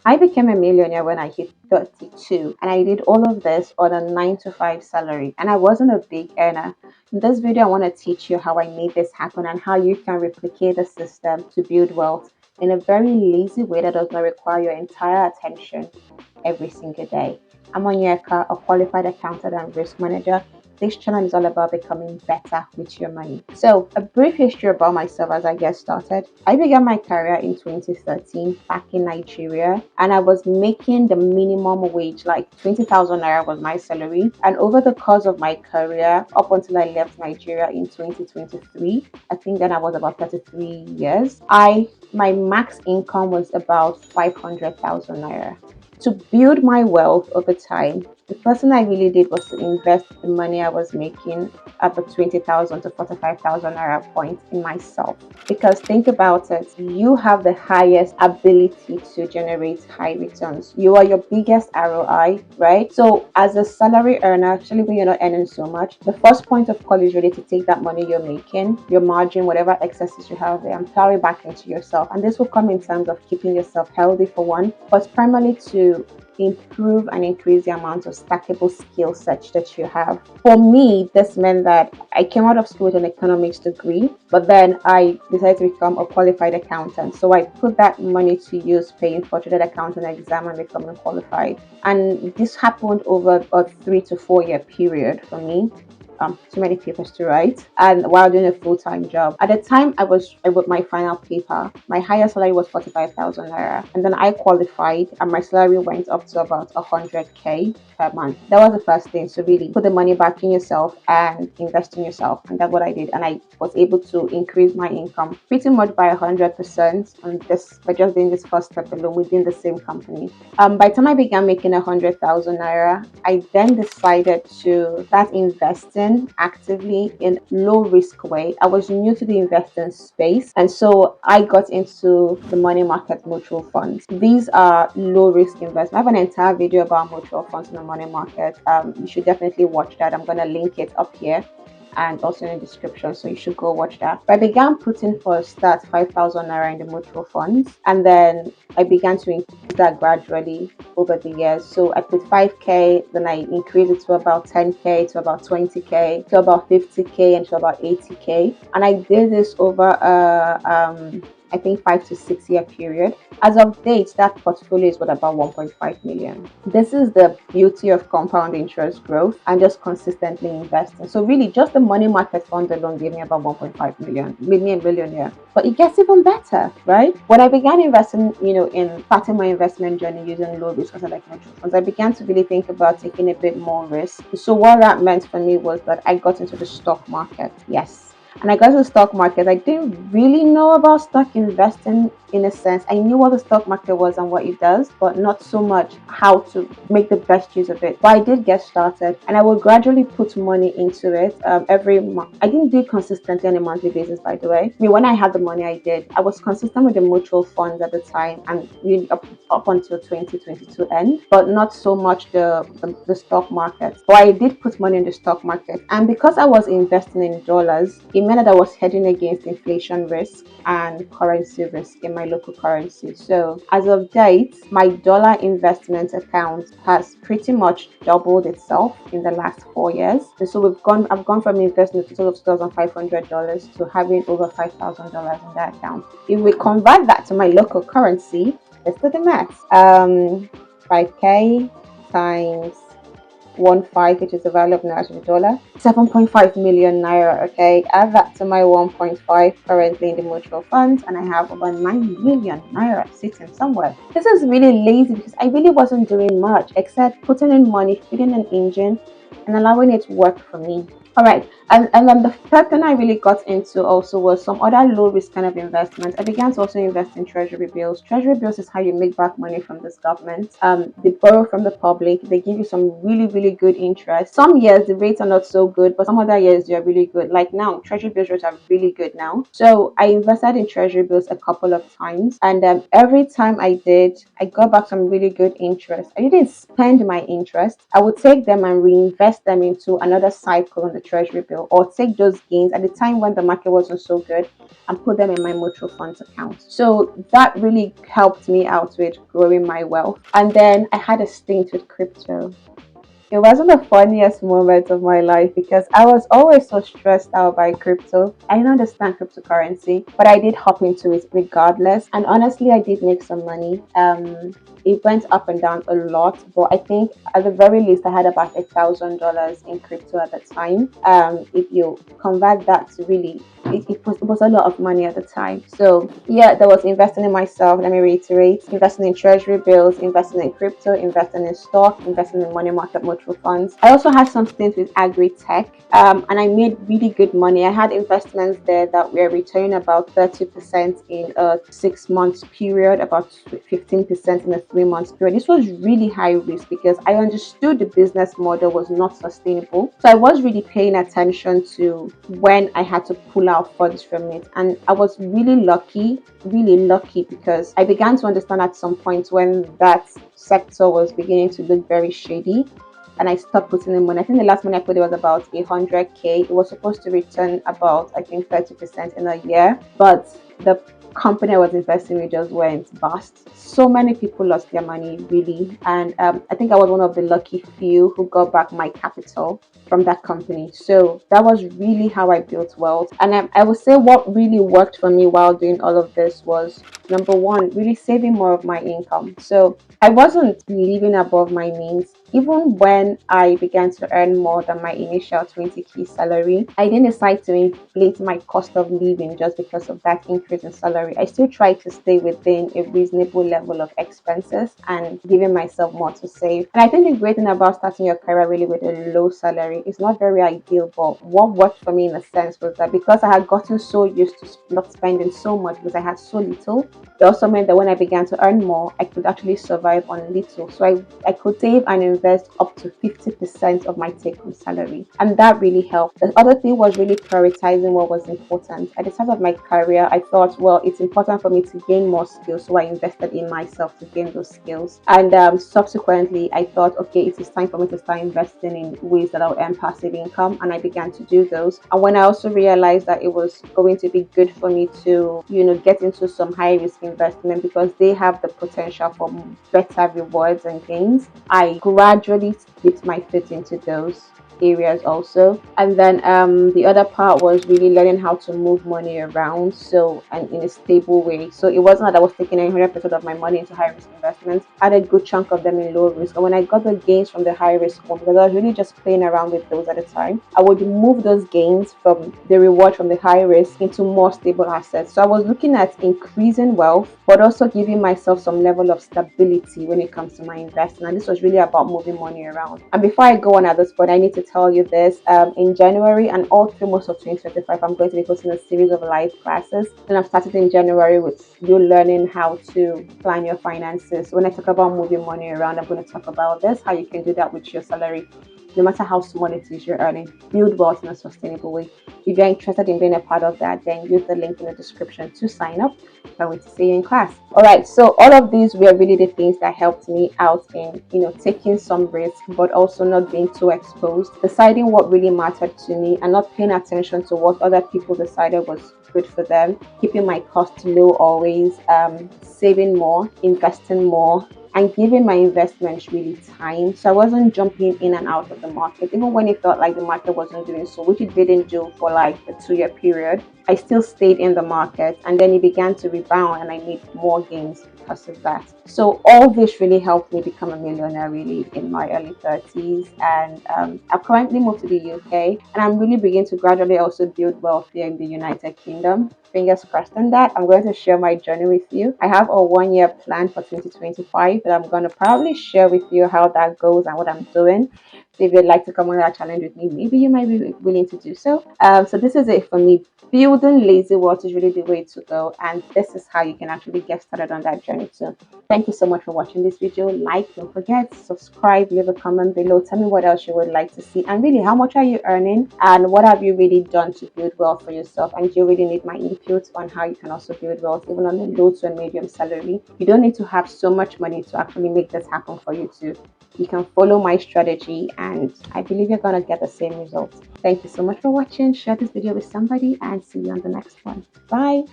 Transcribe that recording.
I became a millionaire when I hit 32, and I did all of this on a 9 to 5 salary, and I wasn't a big earner. In this video, I want to teach you how I made this happen and how you can replicate the system to build wealth in a very lazy way that does not require your entire attention every single day. I'm Onyeka, a qualified accountant and risk manager. This channel is all about becoming better with your money. So, a brief history about myself as I get started. I began my career in 2013 back in Nigeria, and I was making the minimum wage, like 20,000 naira was my salary. And over the course of my career, up until I left Nigeria in 2023, I think then I was about 33 years, my max income was about 500,000 naira. To build my wealth over time, the first thing I really did was to invest the money I was making at the 20,000 to 45,000 naira point in myself. Because think about it, you have the highest ability to generate high returns. You are your biggest ROI, right? So as a salary earner, actually when you're not earning so much, the first point of call is really to take that money you're making, your margin, whatever excesses you have there, and plow it back into yourself. And this will come in terms of keeping yourself healthy for one, but primarily to improve and increase the amount of stackable skill sets that you have. For me, this meant that I came out of school with an economics degree, but then I decided to become a qualified accountant. So I put that money to use paying for the accountant exam and becoming qualified. And this happened over a 3 to 4 year period for me. Too many papers to write, and while doing a full-time job. At the time I wrote my final paper, my highest salary was 45,000 naira, and then I qualified and my salary went up to about 100k per month. That was the first thing. So really put the money back in yourself and invest in yourself, and that's what I did, and I was able to increase my income pretty much by 100% on this by just doing this first step alone within the same company. By the time I began making 100,000 naira, I then decided to start investing actively in low risk way. I was new to the investing space, and so I got into the money market mutual funds. These are low risk investments. I have an entire video about mutual funds in the money market. You should definitely watch that. I'm going to link it up here and also in the description, so you should go watch that. But I began putting for a start 5,000 naira in the mutual funds, and then I began to increase that gradually over the years. So I put 5k, then I increased it to about 10k, to about 20k, to about 50k, and to about 80k. And I did this over I think 5 to 6 year period. As of date, that portfolio is worth about 1.5 million. This is the beauty of compound interest growth and just consistently investing. So really, just the money market fund alone gave me about 1.5 million, made me a millionaire. But it gets even better, right? When I began investing, in starting my investment journey using low risk, like mutual funds, I began to really think about taking a bit more risk. So what that meant for me was that I got into the stock market. Yes, and I got to the stock market. I didn't really know about stock investing in a sense. I knew what the stock market was and what it does, but not so much how to make the best use of it. But I did get started, and I would gradually put money into it every month. I didn't do it consistently on a monthly basis, by the way. I mean, when I had the money, I did. I was consistent with the mutual funds at the time, and really up until 2022 end, but not so much the stock market. But I did put money in the stock market, and because I was investing in dollars, it meant that I was hedging against inflation risk and currency risk in my local currency. So as of date, my dollar investment account has pretty much doubled itself in the last 4 years. And so I've gone from investing a total of $2,500 to having over $5,000 in that account. If we convert that to my local currency, let's do the math. 5k times 1.5, which is the value of naira to the dollar, 7.5 million naira. Okay, add that to my 1.5 currently in the mutual funds, and I have over 9 million naira sitting somewhere. This is really lazy because I really wasn't doing much except putting in money, feeding an engine, and allowing it to work for me. All right, and then the third thing I really got into also was some other low risk kind of investments. I began to also invest in treasury bills. Treasury bills is how you make back money from this government. They borrow from the public. They give you some really, really good interest. Some years the rates are not so good, but some other years they are really good. Like now, treasury bills rates are really good now. So I invested in treasury bills a couple of times, and every time I did, I got back some really good interest. I didn't spend my interest. I would take them and reinvest them into another cycle on the treasury bill or take those gains at the time when the market wasn't so good and put them in my mutual funds account. So that really helped me out with growing my wealth. And then I had a stint with crypto. It wasn't the funniest moment of my life because I was always so stressed out by crypto. I didn't understand cryptocurrency, but I did hop into it regardless. And honestly, I did make some money. It went up and down a lot, but I think at the very least I had about $1,000 in crypto at the time. If you convert that to really, it was a lot of money at the time. So yeah, there was investing in myself. Let me reiterate: investing in treasury bills, investing in crypto, investing in stock, investing in money market mutual funds. I also had some stints with agri tech, and I made really good money. I had investments there that were returning about 30% in a 6 months period, about 15% in a 3 months period. This was really high risk because I understood the business model was not sustainable. So I was really paying attention to when I had to pull out funds from it. And I was really lucky because I began to understand at some point when that sector was beginning to look very shady, and I stopped putting in money. I think the last money I put it was about 100K. It was supposed to return about, I think, 30% in a year, but the company I was investing with just went bust. So many people lost their money, really, and I think I was one of the lucky few who got back my capital from that company. So that was really how I built wealth. And I would say what really worked for me while doing all of this was, number one, really saving more of my income. So I wasn't living above my means. Even when I began to earn more than my initial 20K salary, I didn't decide to inflate my cost of living just because of that increase in salary. I still tried to stay within a reasonable level of expenses and giving myself more to save. And I think the great thing about starting your career really with a low salary is not very ideal, but what worked for me in a sense was that because I had gotten so used to not spending so much because I had so little, it also meant that when I began to earn more, I could actually survive on little. So I could save and invest up to 50% of my take home salary. And that really helped. The other thing was really prioritizing what was important. At the start of my career, I thought, well, it's important for me to gain more skills. So I invested in myself to gain those skills. And subsequently, I thought, okay, it is time for me to start investing in ways that I'll earn passive income. And I began to do those. And when I also realized that it was going to be good for me to, get into some high risk investment because they have the potential for better rewards and gains, I gradually dipped my foot into those areas also. And then the other part was really learning how to move money around, so, and in a stable way. So it wasn't that I was taking 100% of my money into high risk investments. I had a good chunk of them in low risk, and when I got the gains from the high risk one, because I was really just playing around with those at the time, I would move those gains from the reward from the high risk into more stable assets. So I was looking at increasing wealth but also giving myself some level of stability when it comes to my investing. And this was really about moving money around. And before I go on at this point, I need to tell you this. In January and all through most of 2025, I'm going to be hosting a series of live classes. And I've started in January with you learning how to plan your finances. When I talk about moving money around, I'm going to talk about this, how you can do that with your salary. No matter how small it is you're earning, build wealth in a sustainable way. If you're interested in being a part of that, then use the link in the description to sign up. Can't wait to see you in class. All right, so all of these were really the things that helped me out in, taking some risk, but also not being too exposed, deciding what really mattered to me, and not paying attention to what other people decided was good for them, keeping my costs low always, saving more, investing more, and giving my investments really time. So I wasn't jumping in and out of the market, even when it felt like the market wasn't doing so, which it didn't do for like a 2 year period. I still stayed in the market, and then it began to rebound and I made more gains because of that. So all this really helped me become a millionaire really in my early 30s. And I've currently moved to the UK, and I'm really beginning to gradually also build wealth here in the United Kingdom. Fingers crossed on that. I'm going to share my journey with you. I have a 1 year plan for 2025 that I'm going to probably share with you how that goes and what I'm doing. So if you'd like to come on that challenge with me, maybe you might be willing to do so. So this is it for me. Building lazy wealth is really the way to go, and this is how you can actually get started on that journey too. Thank you so much for watching this video. Like, don't forget, subscribe, leave a comment below. Tell me what else you would like to see, and really, how much are you earning, and what have you really done to build wealth for yourself? And do you really need my input on how you can also build wealth even on a low to a medium salary? You don't need to have so much money to actually make this happen for you too. You can follow my strategy, and I believe you're going to get the same results. Thank you so much for watching. Share this video with somebody, and see you on the next one. Bye.